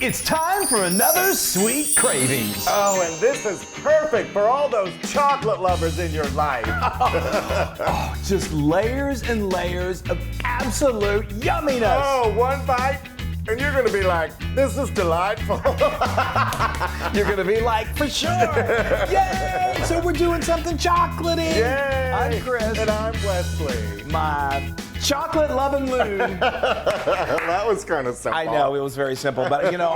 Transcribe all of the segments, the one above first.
It's time for another Sweet Cravings. Oh, and this is perfect for all those chocolate lovers in your life. Oh, just layers and layers of absolute yumminess. Oh, one bite, and you're gonna be like, this is delightful. You're gonna be like, for sure. Yay! So we're doing something chocolatey. Yay! I'm Chris. And I'm Wesley. My chocolate loving Loon. That was kind of simple. I know, it was very simple, but you know,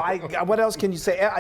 what else can you say?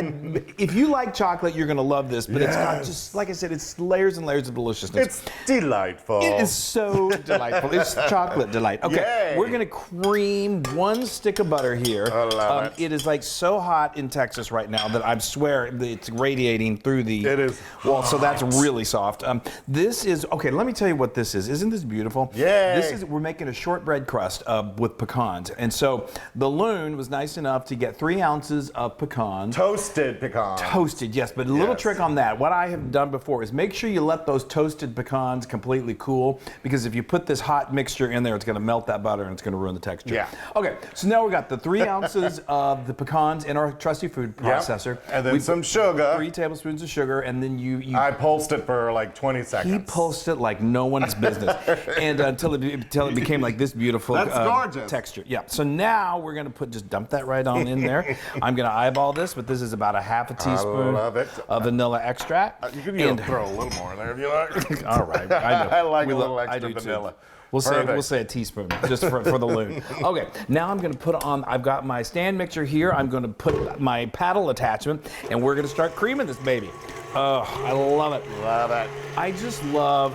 If you like chocolate, you're gonna love this, but it's got just, like I said, it's layers and layers of deliciousness. It's delightful. It is so delightful. It's chocolate delight. Okay, Yay. we're gonna cream one stick of butter here. I love it. It is like so hot in Texas right now that I swear it's radiating through the wall, so that's really soft. This is, okay, let me tell you what this is. Isn't this beautiful? Yay. We're making a shortbread crust with pecans. And so the Loon was nice enough to get 3 ounces of pecans. Toasted pecans. Toasted, yes, but a little trick on that. What I have done before is make sure you let those toasted pecans completely cool, because if you put this hot mixture in there, it's gonna melt that butter and it's gonna ruin the texture. Yeah. Okay, so now we got the 3 ounces of the pecans in our trusty food processor. And then some sugar. 3 tablespoons of sugar, and then you I pulsed it for like 20 seconds. he pulsed it like no one's business, and until it became like this beautiful gorgeous. texture. Yeah. So now we're gonna just dump that right on in there. I'm gonna eyeball this, but this is about a half a teaspoon love it. of vanilla extract. You can throw a little more in there if you like. All right. I know. I like a little I extra do vanilla. Too. We'll say a teaspoon just for the Loon. Okay, now I'm going to put on, I've got my stand mixer here. I'm going to put my paddle attachment, and we're going to start creaming this baby. Oh, I love it. Love it. I just love,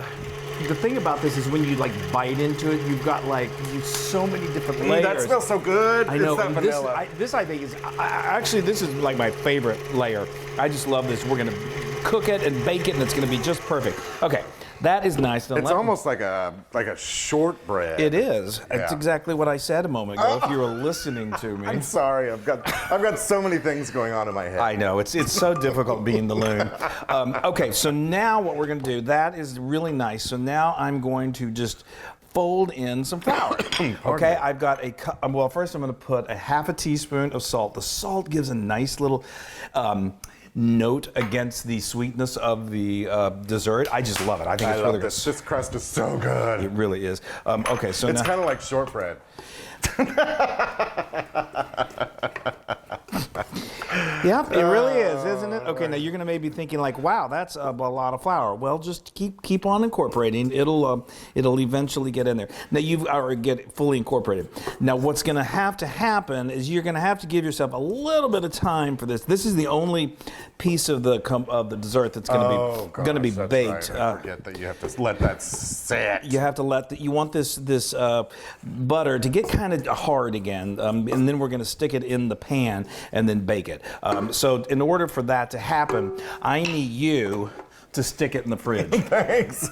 the thing about this is when you like bite into it, you've got like so many different layers. That smells so good. I know. It's that vanilla. This I think is, actually this is like my favorite layer. I just love this. We're going to cook it and bake it, and it's going to be just perfect. Okay. That is nice. Now It's almost like a shortbread. It is. Yeah. It's exactly what I said a moment ago. If you were listening to me. I'm sorry. I've got so many things going on in my head. I know. It's so difficult being the Loon. Okay, so now what we're going to do, that is really nice. So now I'm going to just fold in some flour. Okay, I've got a cup. Well, first I'm going to put a half a teaspoon of salt. The salt gives a nice little note against the sweetness of the dessert. I just love it. I think it's really good. This crust is so good. It really is. Okay, so it's now kind of like shortbread. Yeah, it really is, isn't it? Okay, now you're going to maybe be thinking like, wow, that's a lot of flour. Well, just keep on incorporating. It'll eventually get in there. Now get fully incorporated. Now what's going to have to happen is you're going to have to give yourself a little bit of time for this. This is the only piece of the dessert that's going to be baked. Right. I forget that you have to let that sit. You have to you want this butter to get kind of hard again, and then we're going to stick it in the pan and then bake it. So in order for that to happen, I need you to stick it in the fridge. Thanks.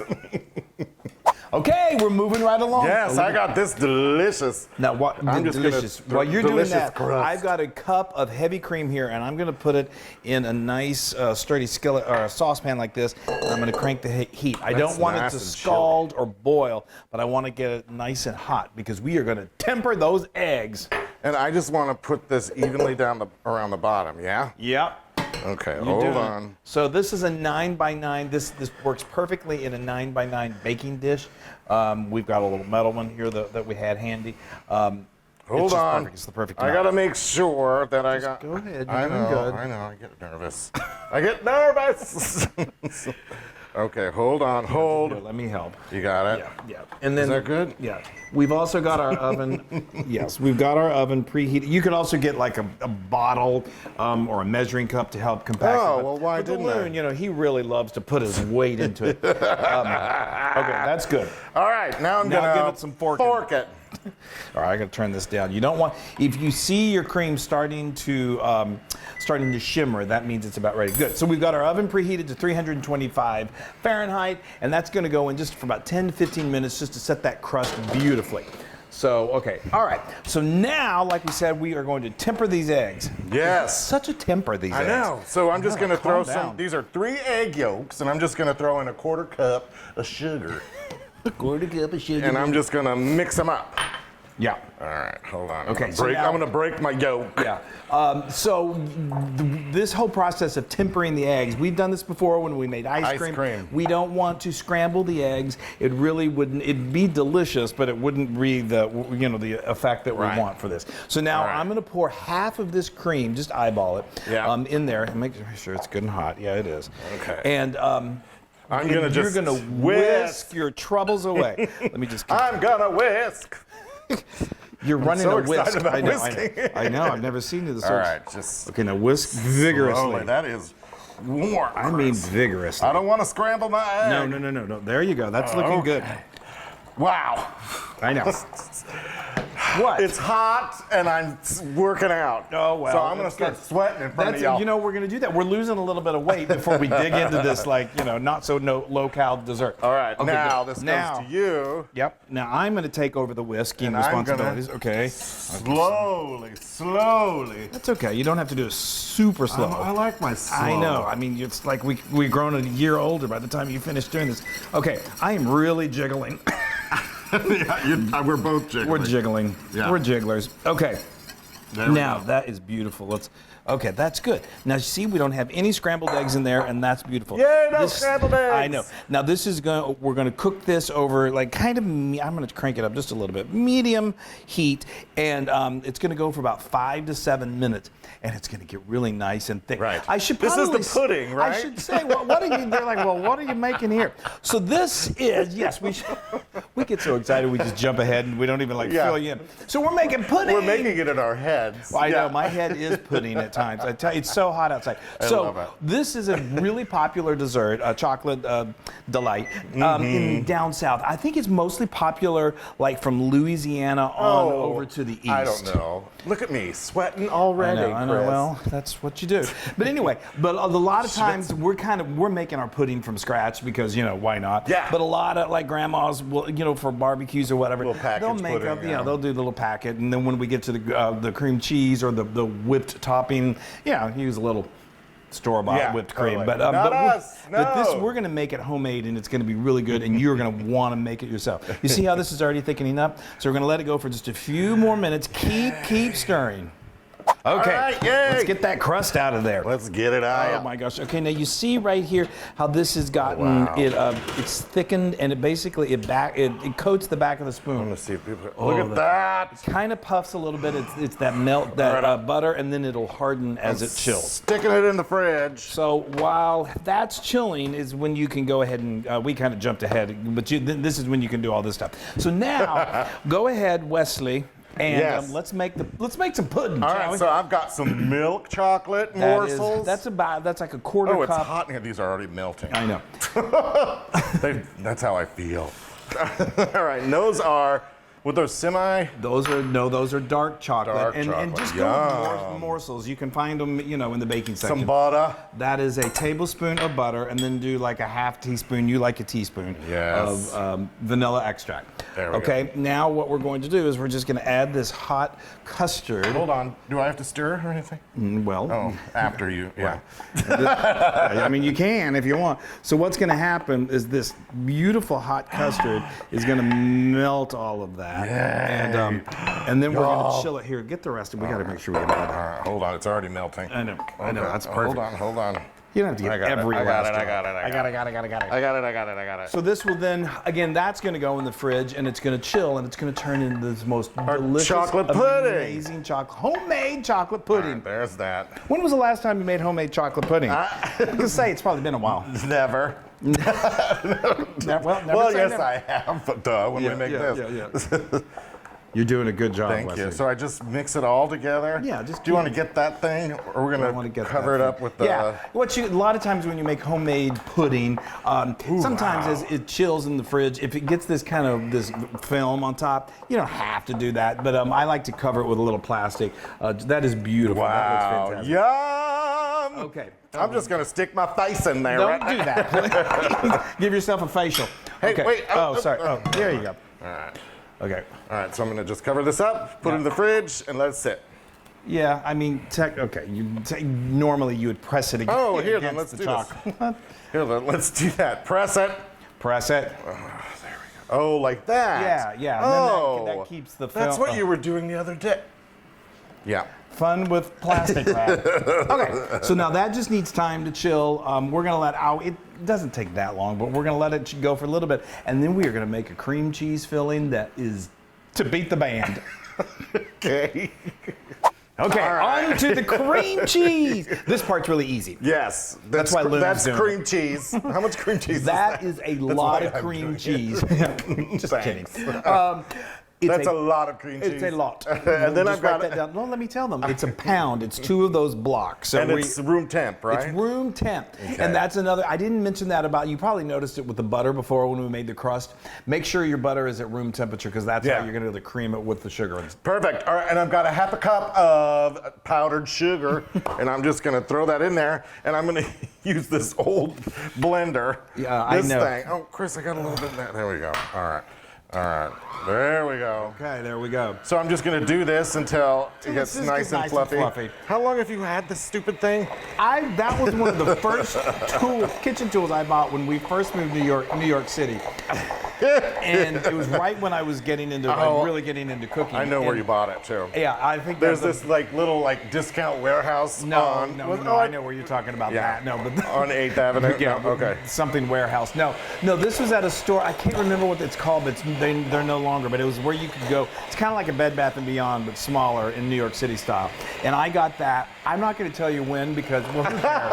Okay, we're moving right along. Yes, I got this delicious. Now, delicious. While you're doing that, crust. I've got a cup of heavy cream here, and I'm going to put it in a nice sturdy skillet or a saucepan like this. And I'm going to crank the heat. I don't want it to scald or boil, but I want to get it nice and hot because we are going to temper those eggs. And I just want to put this evenly around the bottom, yeah? Yep. Okay, hold on. So this is a 9x9. This works perfectly in a 9x9 baking dish. We've got a little metal one here that we had handy. Hold on. Perfect. It's the perfect. I got to make sure that I got. Go ahead. I know. Good. I know. I get nervous. I get nervous. Okay, hold on. Hold. Here, let me help. You got it? Yeah. And then, is that good? Yeah. We've also got our oven. Yes, we've got our oven preheated. You could also get like a bottle or a measuring cup to help compact it. Oh, well, why didn't the Loon, he really loves to put his weight into it. Okay, that's good. All right, now I'm going to give it some forking. fork it. All right, I got to turn this down. You don't want, if you see your cream starting to shimmer, that means it's about ready. Good. So we've got our oven preheated to 325 Fahrenheit, and that's going to go in just for about 10 to 15 minutes just to set that crust beautifully. So, okay. All right. So now, like we said, we are going to temper these eggs. Yes. Such a temper, these eggs. I know. So I'm just going to throw down. some, these are 3 egg yolks, and I'm just going to throw in a 1/4 cup of sugar. A 1/4 cup of sugar. And I'm just going to mix them up. Yeah. All right, hold on. Okay, I'm so gonna now- I'm gonna break my yolk. Yeah. This whole process of tempering the eggs, we've done this before when we made ice cream. We don't want to scramble the eggs. It really wouldn't. It'd be delicious, but it wouldn't be the the effect that we want for this. So now I'm going to pour half of this cream, just eyeball it, in there, and make sure it's good and hot. Yeah, it is. Okay. And you're gonna whisk your troubles away. Let me just. I'm gonna whisk. You're running so a whisk. excited about whisking. I know. I've never seen this. All right, just okay. Now whisk vigorously. slowly. That is warm. I mean vigorously. I don't want to scramble my egg. No. There you go. That's looking good. Wow. I know. What? It's hot and I'm working out. Oh, well. So I'm going to start sweating in front of y'all. We're going to do that. We're losing a little bit of weight before we dig into this, not so low-cal dessert. All right. Okay, now this goes to you. Yep. Now I'm going to take over the whisking And responsibilities. Okay. Slowly. That's okay. You don't have to do it super slow. I like my slow. I know. I mean, it's like we've grown a year older by the time you finish doing this. Okay. I am really jiggling. We're both jiggling. We're jiggling. Yeah. We're jigglers. Okay. Now that is beautiful. Okay, that's good. Now see, we don't have any scrambled eggs in there, and that's beautiful. Yay, no scrambled eggs! I know. Now this is we're going to cook this over I'm going to crank it up just a little bit, medium heat, and it's going to go for about 5 to 7 minutes, and it's going to get really nice and thick. Right. I should This probably, is the pudding, right? I should say, well, what are you? They're like, well, what are you making here? So this is we get so excited we just jump ahead and we don't even fill you in. So we're making pudding. We're making it in our heads. Well, I know my head is pudding at times. I tell you, it's so hot outside. I love it. This is a really popular dessert, a chocolate delight in down south. I think it's mostly popular from Louisiana on over to the east. I don't know. Look at me, sweating already. I know. Chris. Well, that's what you do. But anyway, a lot of times we're making our pudding from scratch because why not? Yeah. But a lot of grandmas will for barbecues or whatever, they'll make pudding, up yeah. They'll do the little packet, and then when we get to the cream cheese or the whipped topping, use a little store-bought whipped cream. Totally. But this we're going to make it homemade, and it's going to be really good, and you're going to want to make it yourself. You see how this is already thickening up? So we're going to let it go for just a few more minutes. Keep stirring. Okay, right, let's get that crust out of there. Let's get it out. Oh my gosh. Okay, now you see right here how this has gotten it's thickened, and it coats the back of the spoon. I'm gonna see if people. Look at that. It kind of puffs a little bit. It's that melt butter, and then it'll harden as it chills. Sticking it in the fridge. So while that's chilling is when you can go ahead and we kind of jumped ahead, but this is when you can do all this stuff. So now go ahead, Wesley. And let's make some pudding. All right, so I've got some milk chocolate morsels. That's like a quarter cup. Oh, it's hot in here. These are already melting. I know. That's how I feel. All right, and those are with those semi. Those are dark chocolate. And just go with morsels. You can find them, in the baking section. Some butter. That is a tablespoon of butter, and then do like a half teaspoon. You like a teaspoon of vanilla extract. There we go. go. Now what we're going to do is we're just going to add this hot custard. Hold on. Do I have to stir or anything? Well. Oh, after you. Yeah. I mean, you can if you want. So what's going to happen is this beautiful hot custard is going to melt all of that. And then we're going to chill it here. Get the rest of it. We got to make sure we get all that. Hold on, it's already melting. I know. That's perfect. Hold on. You don't have to get every last drop. I got it. So this will then, again, that's going to go in the fridge, and it's going to chill, and it's going to turn into this most delicious, chocolate pudding. Amazing homemade chocolate pudding. Right, there's that. When was the last time you made homemade chocolate pudding? I can say it's probably been a while. Never. Yes, I have. But when we make this. You're doing a good job, Thank Wesley. you. So I just mix it all together? Yeah. Do you want to get that thing? Or we're going to cover it up with the... Yeah. A lot of times when you make homemade pudding, sometimes as it chills in the fridge, if it gets this kind of this film on top, you don't have to do that. But I like to cover it with a little plastic. That is beautiful. Wow. That looks fantastic. Yum! Okay. I'm just going to stick my face in there. Don't do that, please. Give yourself a facial. Hey, okay. wait. Sorry. There you go. All right. Okay. All right, so I'm going to just cover this up, put it in the fridge, and let it sit. Yeah, I mean, normally you would press it against here, then let's do chocolate. Here, then let's do that. Press it. Press it. Oh, there we Oh, like that? Yeah. Oh, And then that keeps the that's film. what you were doing the other day. Yeah. Fun with plastic wrap. Okay, so now that just needs time to chill. We're gonna let out. It doesn't take that long, but we're gonna let it go for a little bit, and then we are gonna make a cream cheese filling that is to beat the band. Okay. Okay, right. on to the cream cheese. This part's really easy. Yes. That's why Loon's That's doing cream it. cheese. How much cream cheese is that? That is a lot why of I'm cream doing cheese. it. Just kidding. Thanks. That's a lot of cream cheese. It's a lot. And then Just I've got write that down. No, let me tell them. It's a pound. It's 2 of those blocks. So and it's room temp, right? It's room temp. Okay. And that's another, I didn't mention that about, you probably noticed it with the butter before when we made the crust. Make sure your butter is at room temperature because that's how you're going to be able to cream it with the sugar. Perfect. All right, and I've got a half a cup of powdered sugar, and I'm just going to throw that in there, and I'm going to use this old blender. Yeah, this I know. thing. Oh, Chris, I got a little bit of that. There we go. All right. There we go. Okay, there we go. So I'm just going to do this until it gets nice and fluffy. fluffy. How long have you had this stupid thing? That was one of the first kitchen tools I bought when we first moved to New York City. And it was right when I was getting into really getting into cooking. I know where you bought it too. Yeah, I think There's this little discount warehouse. No, on, I know where you're talking about. Yeah. That. No, but on 8th Avenue. yeah, No, okay. Something warehouse. No, this was at a store. I can't remember what it's called, but they're no longer. But it was where you could go. It's kind of like a Bed Bath & Beyond, but smaller in New York City style. And I got that. I'm not going to tell you when because well, who cares?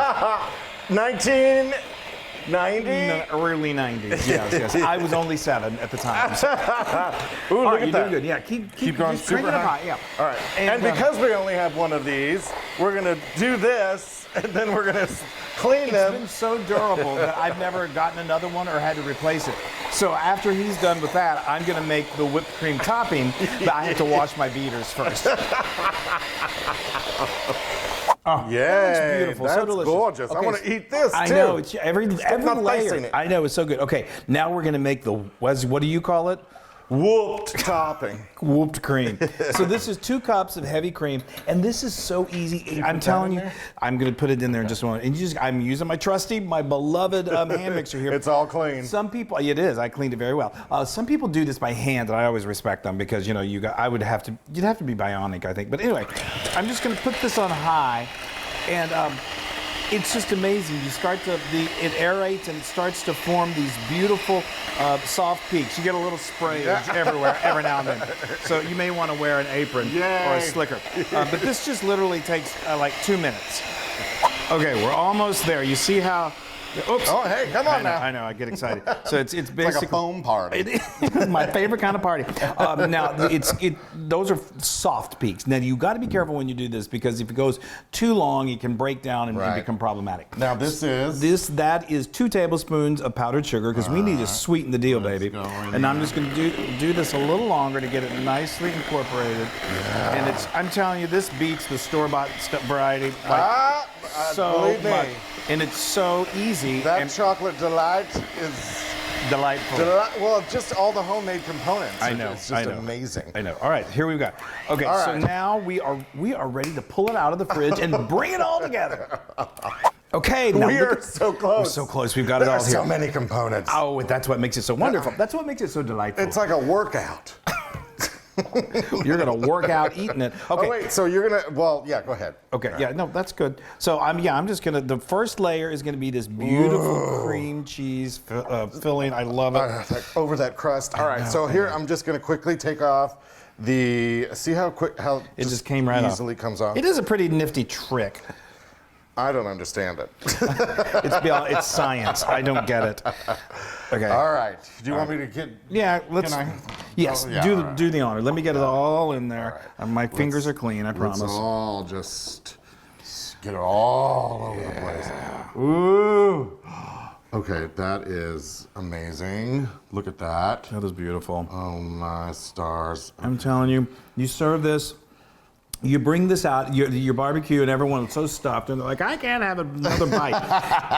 1990? No, early 90s. Yes. I was only 7 at the time. So. Ooh, All look right, at you're that. doing good. Yeah, keep going just crank super it up high. high. Yeah. All right. And, And because we only have one of these, we're going to do this, and then we're going to clean It's them. been so durable that I've never gotten another one or had to replace it. So after he's done with that, I'm going to make the whipped cream topping, but I have to wash my beaters first. Oh, Yay, that's beautiful. that's So delicious. gorgeous. I Okay, want to eat this, I too. know. It's every not layer. facing it. I know. It's so good. Okay, now we're going to make the, what do you call it? Whooped topping. Whooped cream. So this is 2 cups of heavy cream, and this is so easy. I'm telling you, I'm going to put it in there in just a moment. And I'm using my beloved hand mixer here. It's all clean. Some people, it is. I cleaned it very well. Some people do this by hand, and I always respect them because you'd have to be bionic, I think. But anyway, I'm just going to put this on high, and it's just amazing. You start it aerates and it starts to form these beautiful soft peaks. You get a little spray everywhere every now and then. So you may want to wear an apron or a slicker. But this just literally takes like 2 minutes. Okay, we're almost there. You see how? Oops. Oh, hey, come on now. I know. I get excited. So it's basically like a foam party. It is my favorite kind of party. Now those are soft peaks. Now you got to be careful when you do this because if it goes too long, it can break down and become problematic. Now that is 2 tablespoons of powdered sugar because we need to sweeten the deal, baby. And I'm just going to do this a little longer to get it nicely incorporated. Yeah. And I'm telling you, this beats the store-bought variety so believe me. much. And it's so easy. That chocolate delight is delightful. Well, just all the homemade components. I know. It's just amazing. I know. All right, here we go. Okay, so now we are ready to pull it out of the fridge and bring it all together. Okay, now we are so close. We're so close. We've got it all here. There are so many components. Oh, that's what makes it so wonderful. That's what makes it so delightful. It's like a workout. You're gonna work out eating it. Okay. Oh wait, so you're gonna? Well, yeah. Go ahead. Okay. Yeah. No, that's good. So I'm just gonna. The first layer is gonna be this beautiful cream cheese filling. I love it. Over that crust. All right. So here I'm just gonna quickly take off the. See how it just came right easily off. comes off. It is a pretty nifty trick. I don't understand it. It's science. I don't get it. Okay. All right. Do you want me to get? Yeah. Let's. Yes. Oh, yeah, do the honor. Let me get it all in there. Right. My fingers are clean. I promise. Let's all just get it all over the place. Ooh. Okay, that is amazing. Look at that. That is beautiful. Oh my stars. I'm telling you, you serve this. You bring this out, your barbecue, and everyone's so stuffed, and they're like, I can't have another bite.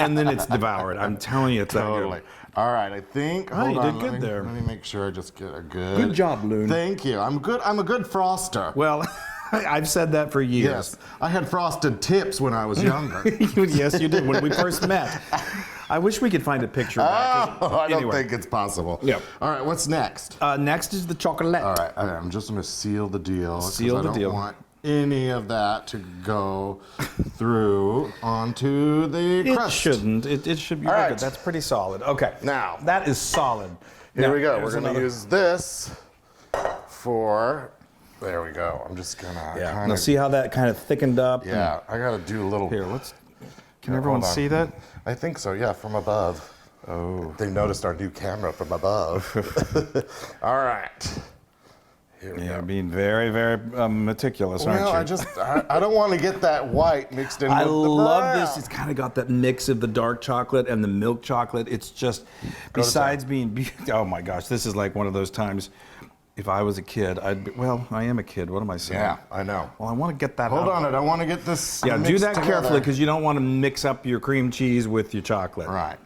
And then it's devoured. I'm telling you, it's totally. that good. All right, I think. Oh, hold you on, did good there. Let me make sure I just get a good. Good job, Loon. Thank you. I'm good. I'm a good froster. Well, I've said that for years. Yes, I had frosted tips when I was younger. Yes, you did when we first met. I wish we could find a picture of that. I don't think it's possible. Yeah. All right, what's next? Next is the chocolate. All right, I'm just going to seal the deal. Seal the deal. I don't want any of that to go through onto the crust. It shouldn't. It should be right. good. That's pretty solid. Okay. Now. That is solid. Here we go. We're going to use this for... There we go. I'm just going to kind Now of... see how that kind of thickened up? Yeah, I got to do a little... Here, can everyone see that? I think so, yeah, from above. Oh. They noticed our new camera from above. All right. Here we go. Being very, very meticulous, aren't you? I don't want to get that white mixed in with the brown. I love this. It's kind of got that mix of the dark chocolate and the milk chocolate. It's just, besides being, oh my gosh, this is like one of those times, if I was a kid, I am a kid. What am I saying? Yeah, I know. Well, I want to get that Hold on, I want to get this Yeah, do mixed that together. carefully because you don't want to mix up your cream cheese with your chocolate. Right.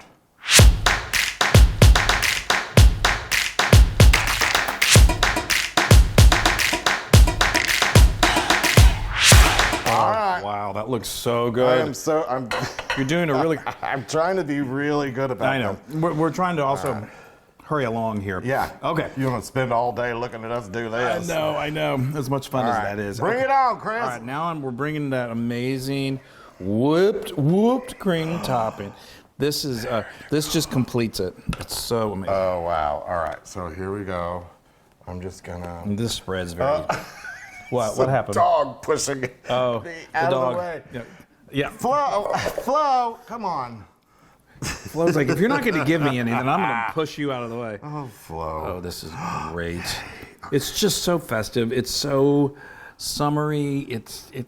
Wow, that looks so good. You're doing a really... I'm trying to be really good about I know. We're trying to also hurry along here. Yeah. Okay. You want to spend all day looking at us do this. I know. As much fun as that is. Bring it on, Chris. All right, now we're bringing that amazing whooped cream topping. This just completes it. It's so amazing. Oh, wow. All right, so here we go. I'm just gonna... This spread's very... What happened? Dog pushing me out of the way. Yeah. Flo, come on. Flo's like, if you're not going to give me any, then I'm going to push you out of the way. Oh, Flo. Oh, this is great. It's just so festive. It's so summery.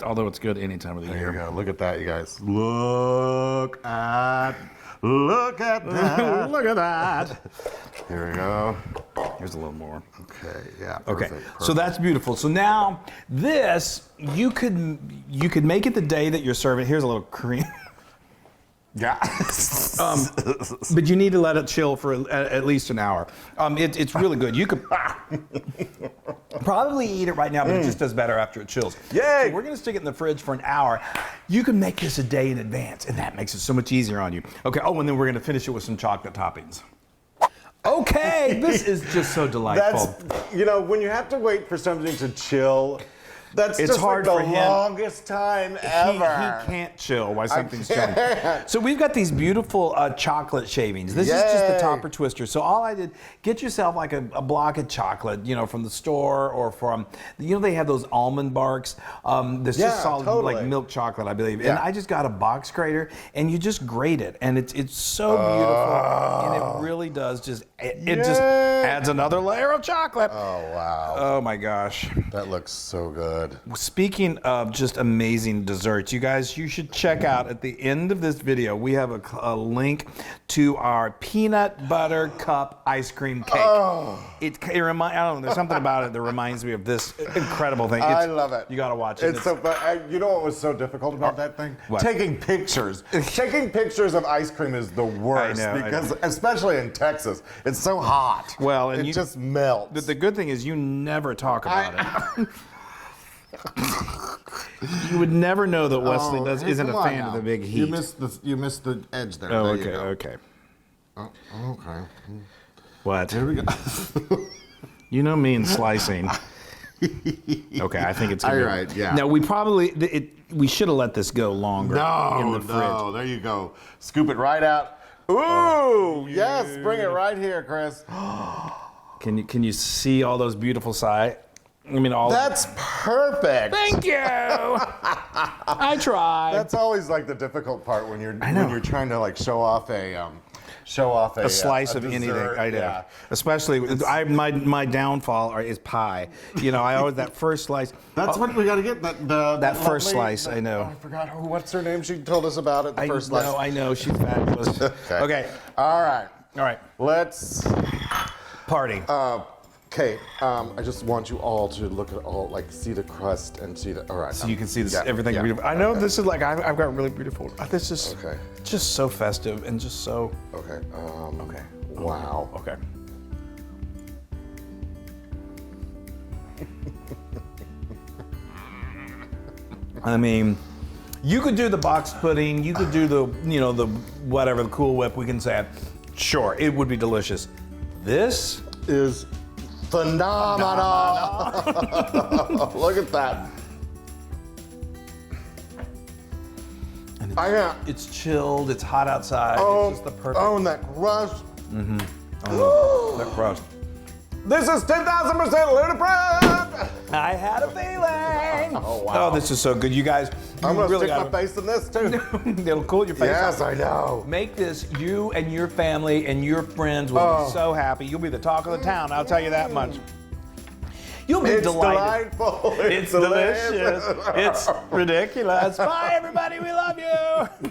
Although it's good any time of the year. There you go. Look at that, you guys. Look at that. Look at that. Here we go. Here's a little more. Okay, yeah. Okay, Perfect. so that's beautiful. So now this, you could make it the day that you're serving. Here's a little cream. Yeah. But you need to let it chill for at least an hour. It's really good. You could probably eat it right now, but it just does better after it chills. Yay! So we're going to stick it in the fridge for an hour. You can make this a day in advance, and that makes it so much easier on you. Okay, and then we're going to finish it with some chocolate toppings. Okay, this is just so delightful. When you have to wait for something to chill, it's just hard like for the him. Longest time ever. He can't chill while something's chilling. So we've got these beautiful chocolate shavings. This is just the topper twister. So all I did, get yourself like a block of chocolate, from the store or from, they have those almond barks. There's just solid like milk chocolate, I believe. Yeah. And I just got a box grater, and you just grate it, and it's so beautiful, and it really does just just adds another layer of chocolate. Oh wow! Oh my gosh, that looks so good. Speaking of just amazing desserts, you guys, you should check out at the end of this video, we have a link to our peanut butter cup ice cream cake. Oh. I don't know, there's something about it that reminds me of this incredible thing. I love it. You got to watch it. It's so fun. You know what was so difficult about that thing? What? Taking pictures. Taking pictures of ice cream is the worst because, especially in Texas, it's so hot. Well, and it just melts. The good thing is you never talk about it. You would never know that Wesley isn't a fan of the big heat. You missed the edge there. Oh, there okay. Oh, okay. What? Here we go. You know me and slicing. Okay, I think it's good. All right, yeah. Now we should have let this go longer in the fridge. No, there you go. Scoop it right out. Ooh, yes, bring it right here, Chris. Can you see all those beautiful sides? That's perfect. Thank you. I tried. That's always like the difficult part when you're trying to like show off a slice of dessert. anything. I know. Yeah. Especially my downfall is pie. I always that first slice. That's what we got to get. That first lovely, slice. I know. I forgot what's her name. She told us about it. The first slice. I know. She's fabulous. Okay. All right. Let's party. Okay, I just want you all to look at see the crust and see the. All right. So you can see this everything beautiful. I know this is like I've got really beautiful. This is just so festive and just so. Okay. Okay. Wow. Okay. You could do the box pudding. You could do the, the whatever, the Cool Whip. We can say it. Sure, it would be delicious. This is phenomenal. Look at that. And I it's chilled. It's hot outside. Oh, it's just the perfect. oh, and that crust. Mm-hmm. Oh, that crust. This is 10,000% ludicrous. I had a feeling. Oh, wow. Oh, this is so good. You guys, I'm going to really stick my face in this, too. It'll cool your face Yes, off. I know. Make this, you and your family and your friends will be so happy. You'll be the talk of the town, I'll tell you that much. You'll be delighted. Delightful. It's delicious. It's ridiculous. Bye, everybody. We love you.